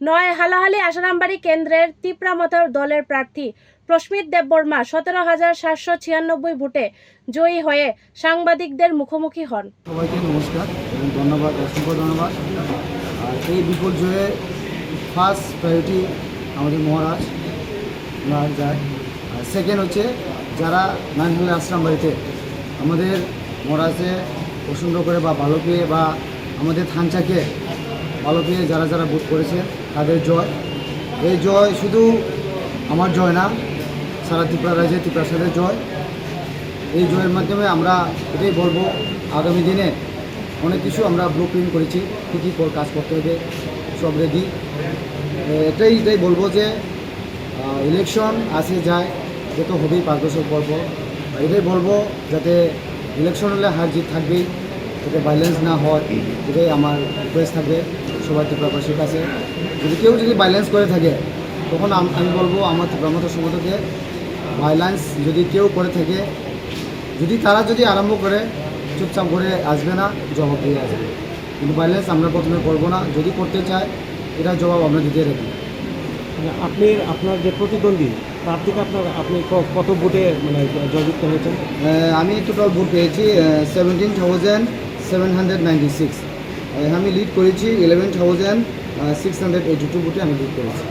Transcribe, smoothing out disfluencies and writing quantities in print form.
নয় হালাহালি আসারামবাড়ি কেন্দ্রের তিপ্রামথার দলের প্রার্থী প্রস্মিত দেববর্মা 17,796 ভোটে জয়ী হয়ে সাংবাদিকদের মুখোমুখি হন। সবাইকে নমস্কার এবং ধন্যবাদ, অসংখ্য ধন্যবাদ। আর এই বিপুল জয়ে ফার্স্ট প্রায়োরিটি আমাদের মহারাজ যায়। আর সেকেন্ড হচ্ছে যারা নানহালি আশ্রমবাড়িতে আমাদের মহারাজে পছন্দ করে বা ভালো পেয়ে বা আমাদের থানচাকে ভালো পেয়ে যারা যারা ভোট করেছে তাদের জয়। এই জয় শুধু আমার জয় না, সারা ত্রিপুরা রাজ্যে ত্রিপুরাসাদের জয়। এই জয়ের মাধ্যমে আমরা এটাই বলবো, আগামী দিনে অনেক কিছু আমরা ব্লু প্রিন্ট করেছি, কী কী কাজ করতে হবে সব রেডি। এটাই বলবো যে ইলেকশন আসে যায়, সে তো হবেই 5 বছর পর পর। এটাই বলবো যাতে ইলেকশন হলে হার জিত থাকবেই, যাতে ভাইলেন্স না হয়, এটাই আমার রিকোয়েস্ট থাকবে সবাই ত্রিপুরাবাসীর কাছে। যদি ভাইলেন্স করে থাকে তখন আমি বলবো আমার ত্রিপুরামথা সমাজকে ভাইলেন্স যদি কেউ করে থাকে, তারা যদি আরম্ভ করে চুপচাপ করে আসবে না, জবাব দিয়ে আসবে। কিন্তু ভাইলেন্স আমরা প্রথমে করবো না, যদি করতে চায় এটা জবাব আমরা দিতে রাখি। আপনার যে প্রতিদ্বন্দ্বী তার থেকে আপনি কত ভোটে জয়যুক্ত হয়েছেন? আমি টোটাল ভোট পেয়েছি 17,796। আমি লিড করেছি 11,682 ভোটে আমি লিড করেছি।